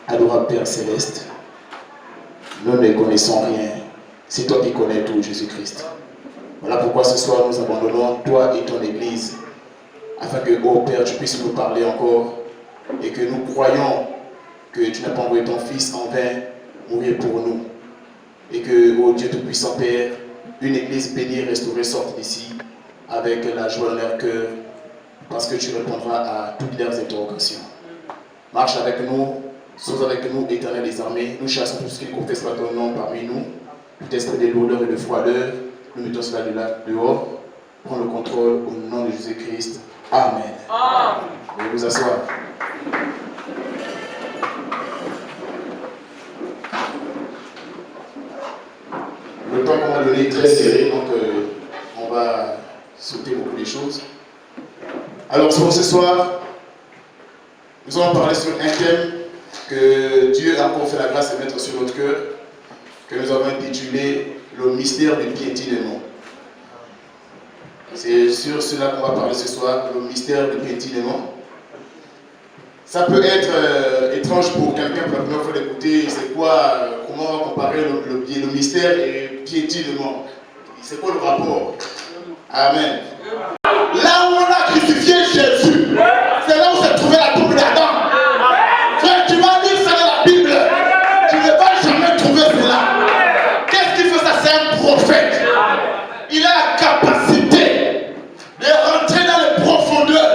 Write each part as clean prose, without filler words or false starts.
Adorable Père Céleste, nous ne connaissons rien. C'est toi qui connais tout, Jésus-Christ. Voilà pourquoi ce soir nous abandonnons toi et ton Église, afin que, oh Père, tu puisses nous parler encore et que nous croyons que tu n'as pas envoyé ton Fils en vain mourir pour nous. Et que, oh Dieu Tout-Puissant Père, une Église bénie et restaurée sorte d'ici avec la joie dans leur cœur, parce que tu répondras à toutes leurs interrogations. Marche avec nous, sois avec nous, Éternel des armées. Nous chassons tout ce qui ne confesse pas ton nom parmi nous. Tout esprit de lourdeur et de froideur, nous mettons cela de là dehors. Prends le contrôle au nom de Jésus-Christ. Amen. Amen. Veuillez vous asseoir. Le temps qu'on m'a donné est très serré, donc on va sauter beaucoup de choses. Alors pour ce soir, nous allons parler sur un thème que Dieu a encore fait la grâce de mettre sur notre cœur, que nous avons intitulé le mystère du piétinement. C'est sur cela qu'on va parler ce soir, le mystère du piétinement. Ça peut être étrange pour quelqu'un pour la première fois d'écouter, c'est quoi, comment on va comparer le mystère et le piétinement. C'est quoi le rapport? Amen. Là où on a crucifié Jésus, c'est là où s'est trouvée la tombe d'Adam. Frère, tu vas lire ça dans la Bible, tu ne vas jamais trouver cela. Qu'est-ce qu'il fait ça? C'est un prophète. Il a la capacité de rentrer dans les profondeurs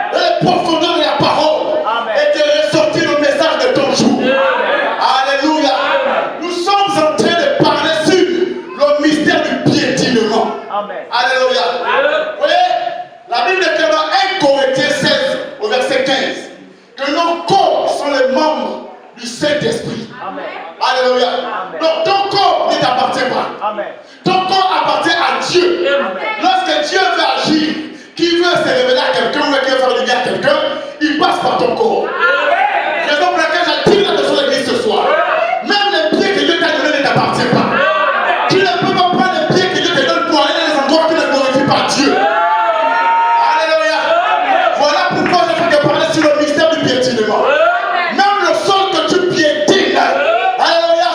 de la parole et de ressortir le message de ton jour. Alléluia. Nous sommes en train de parler sur le mystère du piétinement. Alléluia. Vous voyez, la Bible déclare dans 1 Corinthiens 16 au verset 15 que nos corps sont les membres du Saint-Esprit. Alléluia. Donc ton corps ne t'appartient pas. Ton corps appartient à Dieu. Lorsque Dieu veut agir, qui veut se révéler à quelqu'un ou qui veut faire du bien à quelqu'un, il passe par ton corps. Raison pour laquelle j'attire l'attention de l'église ce soir. Même les pieds que Dieu t'a donnés ne t'appartiennent pas. Tu ne peux pas prendre les pieds que Dieu te donne pour aller dans les endroits qui ne glorifient pas Dieu. Alléluia. Voilà pourquoi je veux te parler sur le mystère du piétinement. Même le sol que tu piétines, alléluia,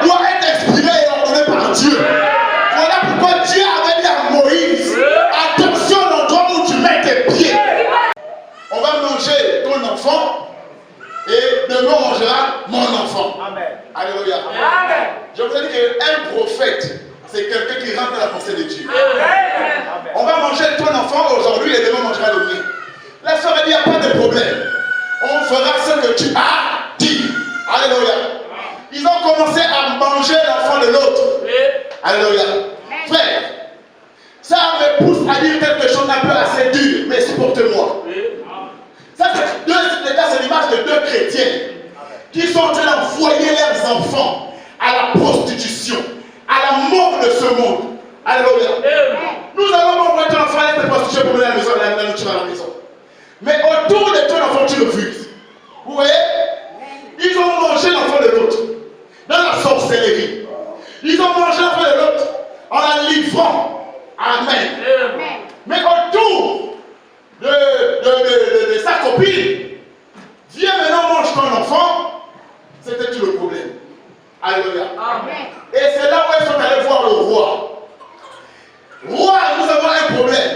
doit être exprimé et ordonné par Dieu. Voilà pourquoi Dieu avait dit à Moïse, attention à l'endroit où tu mets tes pieds. On va manger ton enfant et demain on mangera mon enfant. Amen. Alléluia. Amen. Je vous ai dit qu'un prophète, c'est quelqu'un qui rentre dans la pensée de Dieu. Amen. On va manger ton enfant aujourd'hui et demain on mangera le mien. La sœur a dit, il n'y a pas de problème. On fera ce que tu as dit. Alléluia. Ils ont commencé à manger l'enfant de l'autre. Alléluia. Frère, ça me pousse à dire quelque chose un peu assez dur, mais supporte-moi. Ça, c'est l'image de deux chrétiens qui sont en train d'envoyer leurs enfants à la prostitution, à la mort de ce monde. Alléluia. Nous allons envoyer ton enfant à la prostitution pour mener la maison, la nourriture à la maison. Mais autour de ton enfant, tu refuses. Vous voyez? Ils ont mangé l'enfant de l'autre dans la sorcellerie. Ils ont mangé l'enfant de l'autre en la livrant. Amen. Mais autour de sa copine, viens maintenant mange ton enfant, c'était tout le problème. Alléluia. Et c'est là où ils sont allés voir le roi. Roi, nous avons un problème.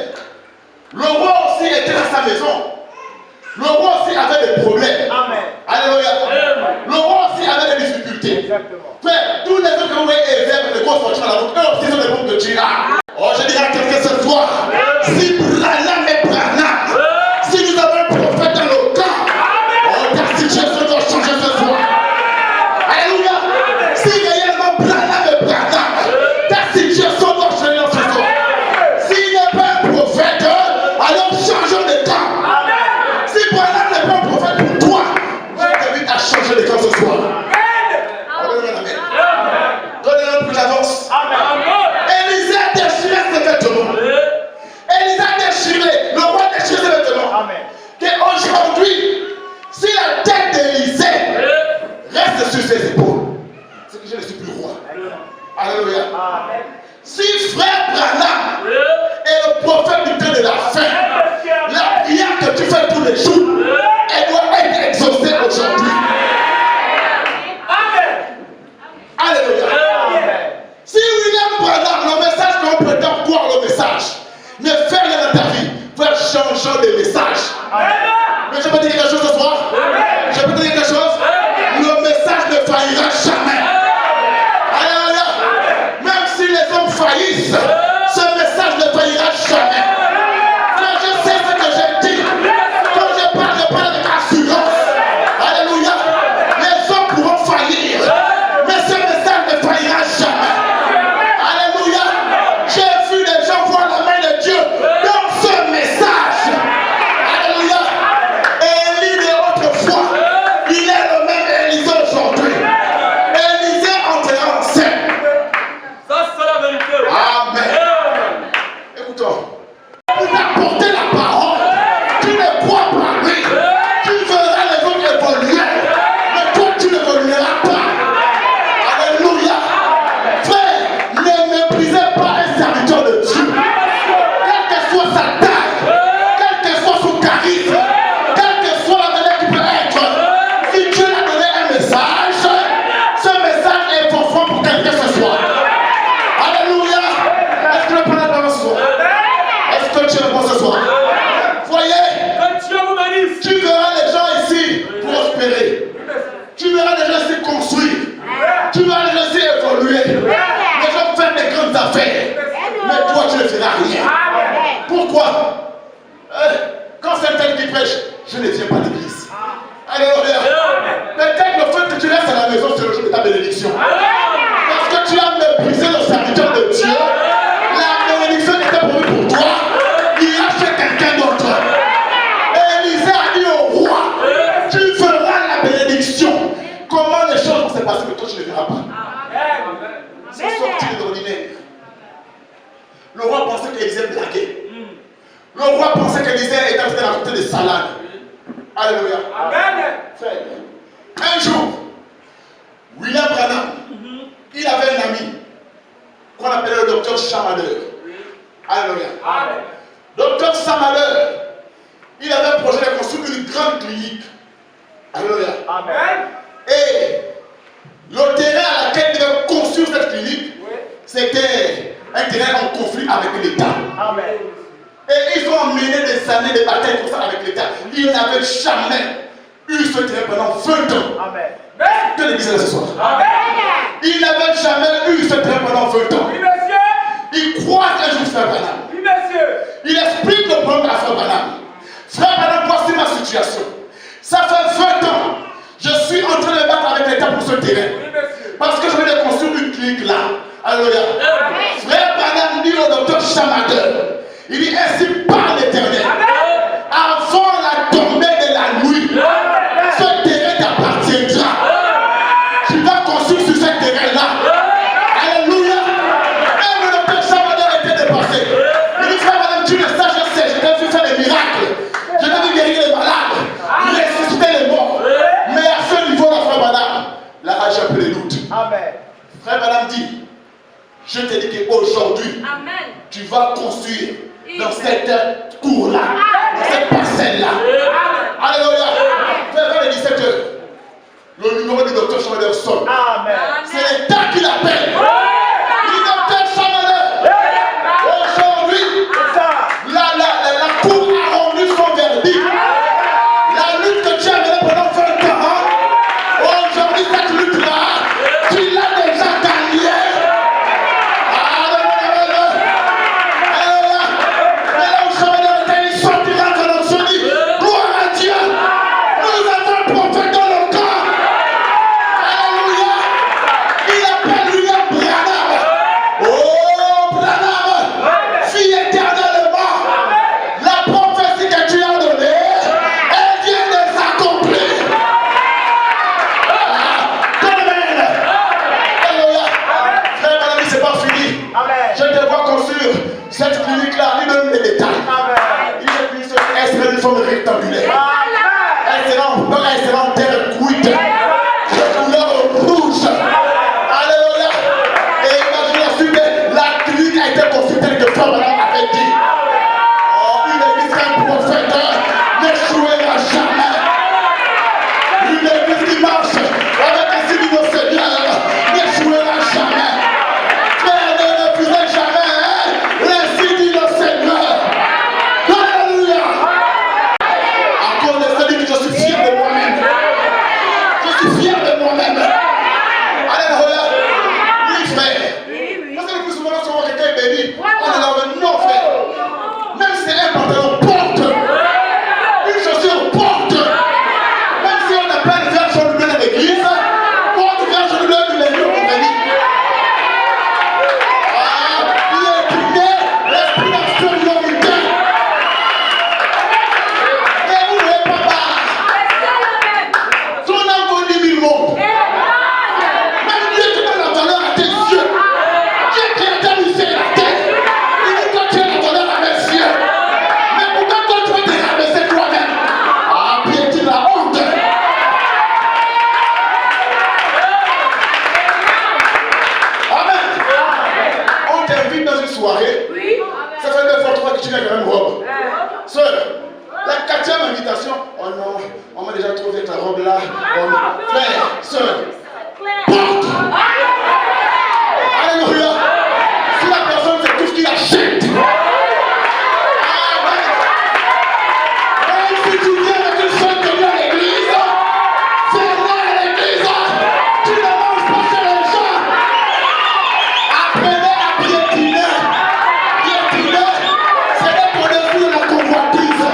Le roi aussi était dans sa maison. Le roi aussi avait des problèmes. Amen. Alléluia. Le roi aussi avait des difficultés. Exactement. Frère, tous les autres que vous voyez élever de grosses fortunes à la route, eux aussi sont des groupes de Dieu. Oh, je dirais à quelqu'un ce soir, si Branham est Branham, si nous avons un prophète dans le camp, oh, ta situation doit changer ce soir. Alléluia. Si réellement Branham est Branham, ta situation doit changer ce soir. S'il n'est pas un prophète, alors changeons de camp. Si Branham n'est pas un prophète pour toi, je t'invite à changer de camp ce soir. Donnez-le plus d'avance. Élisée a déchiré ses vêtements. Élisée a déchiré, le roi a déchiré ses vêtements. Et aujourd'hui, si la tête d'Élisée reste sur ses épaules, c'est que je ne suis plus roi. Alléluia. Si frère Branham est le prophète du temps de la fin, la prière que tu fais tous les jours, elle doit être exaucée aujourd'hui. temps s'est passé, mais toi, tu ne verras pas. C'est sorti de l'ordinaire. Le roi pensait qu'Élisée blaguait. Le roi pensait qu'Élisée était en train de raconter des salades. Alléluia. Amen. Un jour, William Branham, il avait un ami qu'on appelait le docteur Chamaleur. Alléluia. Amen. Docteur Chamaleur, il avait un projet de construire une grande clinique. Alléluia. Amen. Et le terrain à laquelle il devait construire cette clinique, c'était un terrain en conflit avec l'État. Amen. Et ils ont mené des années de bataille comme ça avec l'État. Ils n'avaient jamais eu ce terrain pendant 20 ans. Amen. Que l'église là ce soir. Amen. Ils n'avaient jamais eu ce terrain pendant 20 ans. Oui, monsieur. Ils croisent un jour Frère Branham. Oui, monsieur. Il explique le problème à Frère Branham. Frère Branham, voici ma situation. Ça fait 20 ans. Je suis en train de battre avec l'État pour ce terrain. Oui, monsieur. Parce que je vais construire une clinique là. Alléluia. Frère Branham dit au docteur Chamadeur. Il dit ainsi par l'Éternel. Avant la tombée de la nuit, ce terrain t'appartiendra. Tu vas construire sur ce terrain-là. Alléluia. Même le docteur Chamadeur était dépassé. Il dit frère Branham, tu le sais, je sais, je t'ai vu faire des miracles. Je t'ai vu guérir les malades, ressusciter les morts. Mais à ce niveau-là, frère Branham, la rage a peu les doutes. Amen. Frère Branham dit, je te dis qu'aujourd'hui, tu vas construire dans cette cour-là, dans cette parcelle-là. Alléluia. Vers les 17h, le numéro du docteur Chamadeur sonne. C'est l'État qui l'appelle. Le docteur Chamadeur. Aujourd'hui, la cour a rendu son verdict. La lutte que tu as menée pendant 20 ans, aujourd'hui, cette lutte-là, tu l'as déjà gagnée. Cette clinique-là, il donne les détails. Il est une forme rectangulaire. Elle sera en terre cuite. De couleur rouge. Alléluia. Et imaginez la suite, la clinique a été construite avec de formes, on avait dit. Une église qu'un prophète n'échouera jamais. Une église qui marche avec un signe de Seigneur n'échouera jamais. Mais ne refusez jamais. On m'a déjà trouvé ta robe là. Frère, soeur, porte. Alléluia. Si la personne c'est tout ce qu'il achète. Même si tu viens avec une seule tenue à l'église, c'est vrai à l'église, tu ne manges pas chez les gens. Apprenez à piétiner. Piétiner, c'est le produit de la convoitise.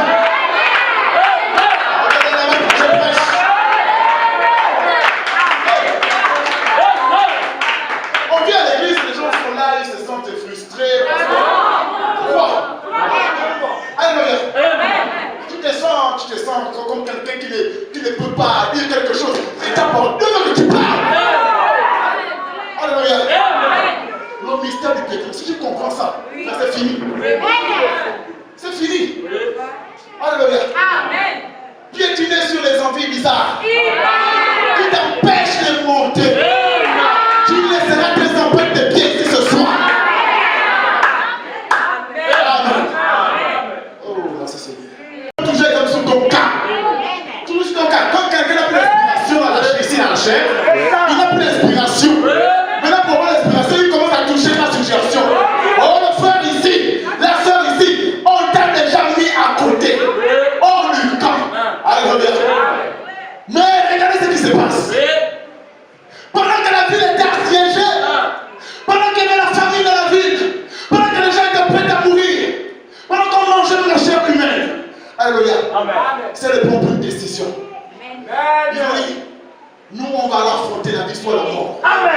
on va l'affronter, la vie soit la mort. Amen.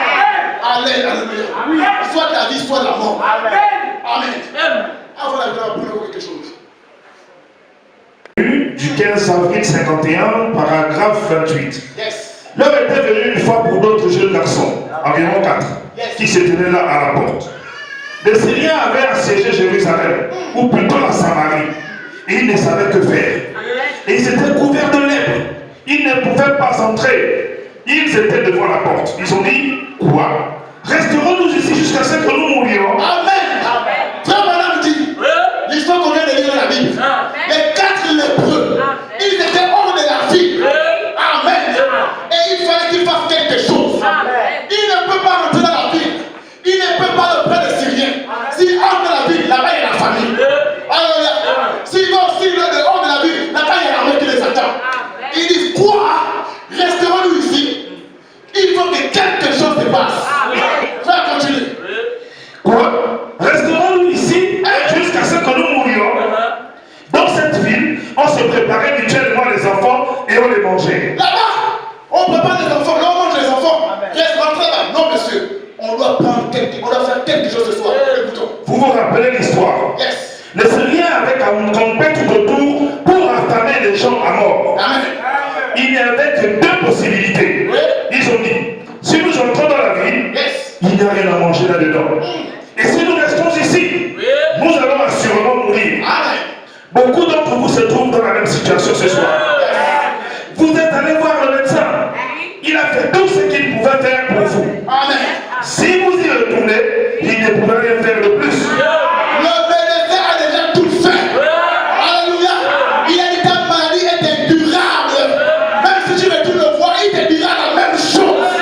Alléluia. Soit la vie, soit la mort. Amen. Amen. Avant la gloire, pour quelque chose. Du 15 avril 51, paragraphe 28. Yes. L'heure était venue une fois pour d'autres jeunes garçons, environ 4, qui se tenaient là à la porte. Les Syriens avaient assiégé Jérusalem, ou plutôt la Samarie, et ils ne savaient que faire. Et ils étaient couverts de lèpre. Ils ne pouvaient pas entrer. Ils étaient devant la porte. Ils ont dit, quoi? Resterons-nous ici jusqu'à ce que nous mourions? Amen. Frère Madame dit, l'histoire qu'on vient de lire dans la Bible, les 4 lépreux, ils étaient hors de la vie. Amen. Et il fallait qu'ils fassent quelque chose. Il ne peut pas rentrer dans la ville. Il ne peut pas le près des Syriens. S'il entre dans la ville, là-bas il y a la famille. Alléluia. S'il va aussi dehors de la ville, là-bas il y a l'armée qui les attend. Ils disent, quoi? Resterons-nous ici? Il faut que quelque chose se passe. Frère, continue. Quoi? Resterons-nous ici jusqu'à ce que nous mourions? Dans cette ville, on se préparait mutuellement les enfants et on les mangeait. Là-bas, on prépare les enfants, là on mange les enfants. Reste rentré là. Non, monsieur. On doit faire quelque chose ce soir. Écoutons. Vous vous rappelez l'histoire? Yes. Les Syriens avaient campé tout autour pour affamer les gens à mort. Amen. Il n'y avait que 2 possibilités. Oui. Ils ont dit, si nous entrons dans la ville, Yes. il n'y a rien à manger là-dedans. Et si nous restons ici, nous allons assurément mourir. Amen. Beaucoup d'entre vous se trouvent dans la même situation ce soir. Vous êtes allé voir le médecin. Il a fait tout ce qu'il pouvait faire pour vous. Amen. Si vous y retournez, il ne pourra rien faire de plus. Le médecin a déjà tout fait. Alléluia. Il a dit ta maladie est incurable. Même si tu retournes le voir, il te dira la même chose.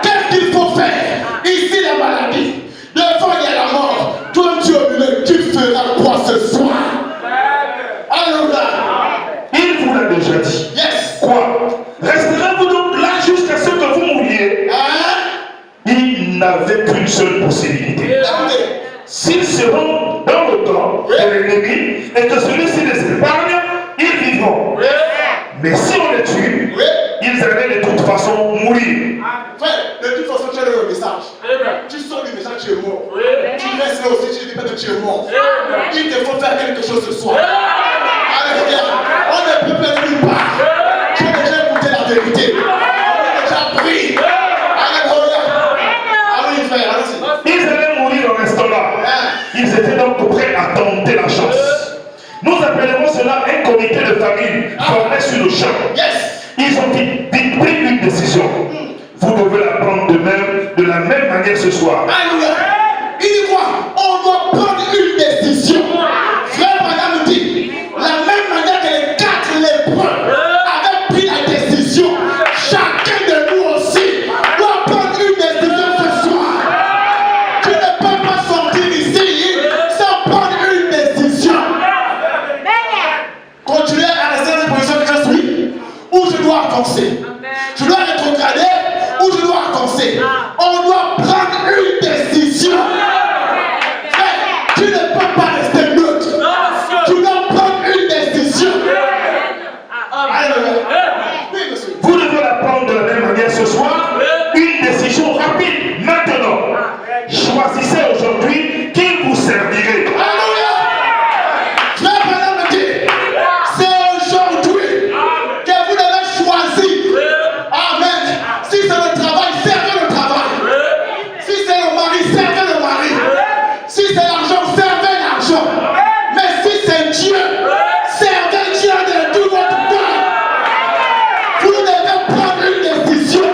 Qu'est-ce qu'il faut faire? Ici la maladie. Devant il y a la mort. Toi tu es venu, tu feras quoi ce soir? Alléluia. Il vous l'a déjà dit. Yes. Quoi? Resterez-vous donc là jusqu'à ce que vous mouriez? Il n'avait qu'une seule possibilité. Écoutez. S'ils seront dans le camp de l'ennemi et que celui-ci les épargne, ils vivront. Mais si on les tue, ils allaient de toute façon mourir. Frère, de toute façon, tu as le message. Tu sors du message, tu es mort. Tu restes là aussi, tu dis que tu es mort. Il te faut faire quelque chose ce soir. Alléluia. On ne peut pas nulle part. Tu as déjà écouté la vérité. On a déjà pris. Alléluia. Allez, frère, allez-y. Ils allaient mourir en restant là. Ils étaient donc prêts à tenter la chance. Nous appellerons cela un comité de famille formé sur le champ. Yes. Ils ont vite pris une décision. Vous devez la prendre de la même manière ce soir. Alléluia. Il dit quoi? On doit prendre une décision. Frère, madame dit, la même manière que les 4 lépreux avaient pris la décision, chacun de nous aussi doit prendre une décision ce soir. Tu ne peux pas sortir ici sans prendre une décision. Continuer à rester dans cette position que je suis, ou je dois avancer. Je dois rétrograder ou je dois avancer. On doit prendre une décision. Frère, tu ne peux pas rester neutre. Tu dois prendre une décision. Oui, monsieur. Vous devez la prendre de la même manière ce soir. Une décision rapide, maintenant. Choisissez aujourd'hui qui vous servirait. Alléluia. Frère, madame me dit, c'est aujourd'hui que vous devez choisir. Amen. Si c'est le travail, servez le travail. Si c'est le mari, servez le mari. Si c'est l'argent, servez l'argent. Mais si c'est Dieu, servez Dieu de tout votre cœur. Vous devez prendre une décision.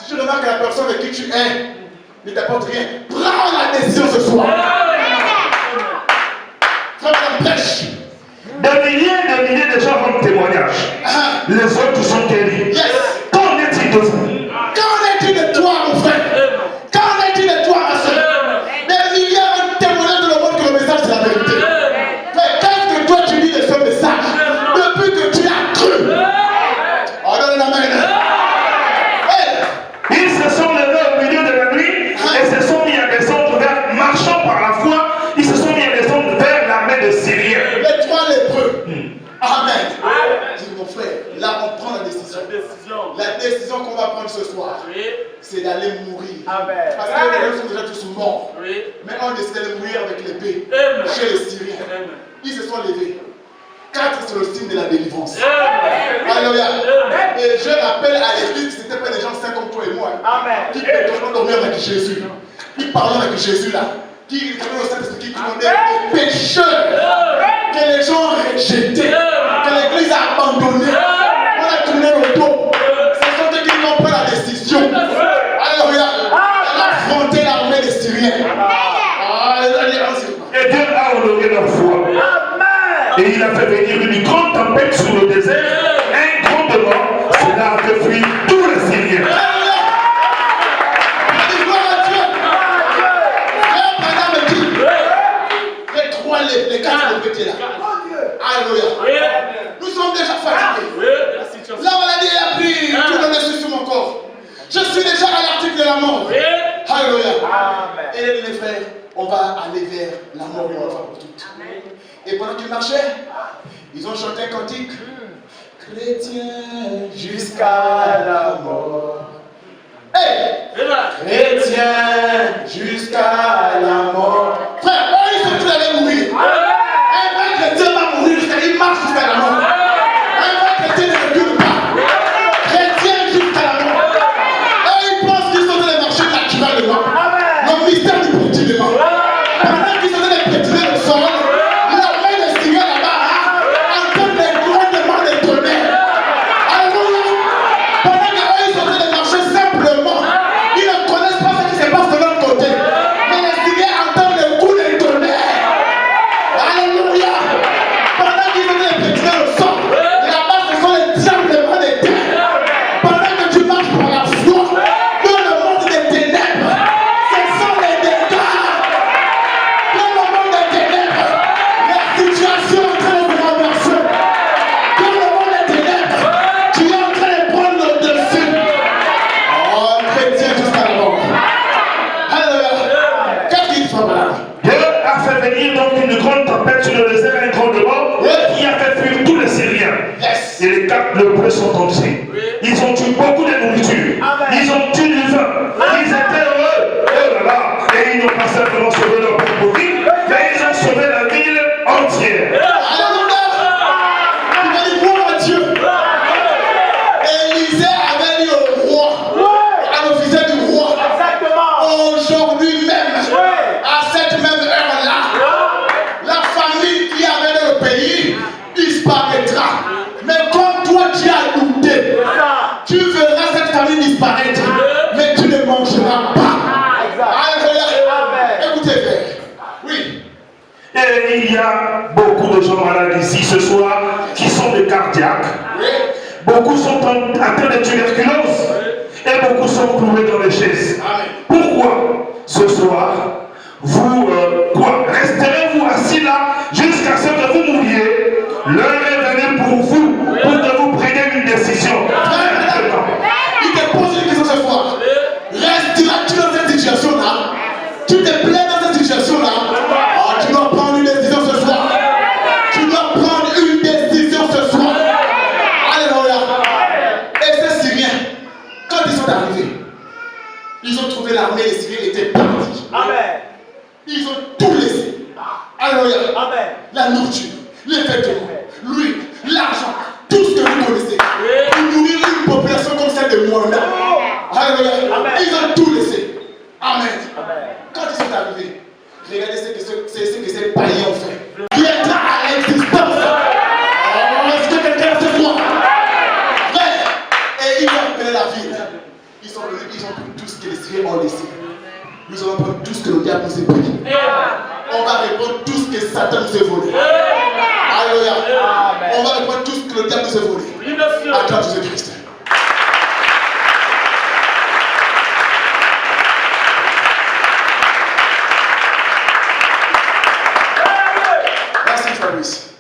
Si tu remarques que la personne avec qui tu es ne t'apporte rien, prends la décision ce soir. Frère, la brèche. Des milliers de gens rendent témoignage. Les autres sont guéris. Yes. Qu'en est-il de vous? Qu'en est-il de toi, mon frère? Qu'en est-il de toi, ma soeur? Des milliards de témoignages de le monde que le message c'est la vérité. Mais qu'est-ce que toi tu dis de ce message? Depuis que tu as cru. Oh, donne l'amen. Ils se sont levés au milieu de la nuit et se sont mis à descendre vers, marchant par la foi, ils se sont mis à descendre vers l'armée de Syriens. Les trois lépreux. Amen. Dis mon frère, là on prend la décision. La décision qu'on va prendre ce soir, c'est d'aller mourir. Amen. Parce que les gens sont déjà tous morts. Mais on décide de mourir avec l'épée chez les Syriens. Ils se sont levés. 4 c'est le signe de la délivrance. Alléluia. Et je rappelle à l'église que ce n'étaient pas des gens saints comme toi et moi. Qui peuvent dormir avec Jésus. Qui parlaient avec Jésus là. Qui connaissent le Saint-Esprit, qui connaissent les pécheurs. Que les gens ont rejetés. Que l'église a abandonné. On a tourné le dos. Ce sont eux qui n'ont pas la décision. Alléluia. Affronter l'armée des Syriens. Et Dieu a honoré leur foi. Et il a fait venir une grande tempête sur le désert, un grand vent, cela a fait fuir tous les Syriens. Les 4 lépreux là. Alléluia. Nous sommes déjà fatigués. La maladie a pris tout le dessus sur mon corps. Je suis déjà à l'article de la mort. Alléluia. Et les frères, on va aller vers la mort une fois pour toutes. Et pendant qu'ils marchaient, ils ont chanté un cantique. Chrétien jusqu'à la mort. Hey! Chrétien jusqu'à la mort. Frère, eux ils sont tous allés mourir. Un vrai chrétien va mourir il marche jusqu'à la mort. Un vrai chrétien ne recule pas. Chrétien jusqu'à la mort. Eux ils pensent qu'ils sont dans les marchés naturellement. Le mystère du pétiment. Pendant qu'ils sont dans les pétiner le sol, l'armée de Syrie là-bas entend des grondements de tonnerre. Alléluia. Pendant qu'eux ils sont en train de marcher simplement, ils ne connaissent pas ce qui se passe de l'autre côté. Mais les Syriens entendent le coup de tonnerre. Alléluia. Pendant qu'ils sont en train de pétiner le sol, là-bas ce sont les diablements des terres. Pendant que tu marches par la foi dans le monde des ténèbres, ce sont les dégâts. Dans le monde des ténèbres, la situation est en train de se renverser. Dans le monde des ténèbres, tu es en train de prendre le dessus. Oh, chrétien jusqu'à la mort. Alléluia. Qu'est-ce qu'il faut là? Dieu a fait venir donc une grande tempête sur le désert, un grand vent, qui a fait fuir tous les Syriens. Yes. Et les 4 lépreux sont tombés. Ils ont eu beaucoup de nourriture. Ils ont eu du vin. Ils étaient heureux. Oh là là. Et ils n'ont pas simplement sauvé leur propre vie, mais ils ont sauvé la ville entière. Alléluia. Il va dire gloire à Dieu. Élisée avait dit au roi, à l'officier du roi, aujourd'hui même, à cette même heure-là, la famille qui avait dans le pays disparaîtra. Mais comme toi tu as douté, tu verras cette famille disparaître, mais tu ne mangeras pas. Alléluia. Écoutez, frère. Oui. Et il y a beaucoup de gens malades ici ce soir qui sont des cardiaques. Oui. Beaucoup sont atteints de tuberculose. Et beaucoup sont cloués dans les chaises. Amen. Pourquoi ce soir, vous resterez-vous assis là jusqu'à ce que vous mouriez? L'heure est venue pour vous, pour que vous preniez une décision. Il te pose une question ce soir. Resteras-tu dans cette situation-là? Tu te plais dans cette situation-là? Oh, tu dois prendre une décision ce soir. Tu dois prendre une décision ce soir. Alléluia. Et ces Syriens, quand ils sont arrivés, ils ont trouvé l'armée des Syriens était partie. Amen. Ils ont tout laissé. Alléluia. Amen. La nourriture, les vêtements, l'huile, l'argent, tout ce que vous connaissez. Pour nourrir une population comme celle de Rwanda. Alléluia. Ils ont tout laissé. Amen. Quand ils sont arrivés, regardez ce que ces païens ont fait. Qui est là à l'existence. Oh, est-ce que quelqu'un se voit? Et ils ont appelé la ville. Ils sont venus, ils ont pris tout ce que les Syriens ont laissé. Nous allons prendre tout ce que le diable nous a pris. On va reprendre tout ce que Satan nous a volé. Alléluia. On va reprendre tout ce que le diable nous a volé. Acclame Jésus-Christ. Merci Fabrice.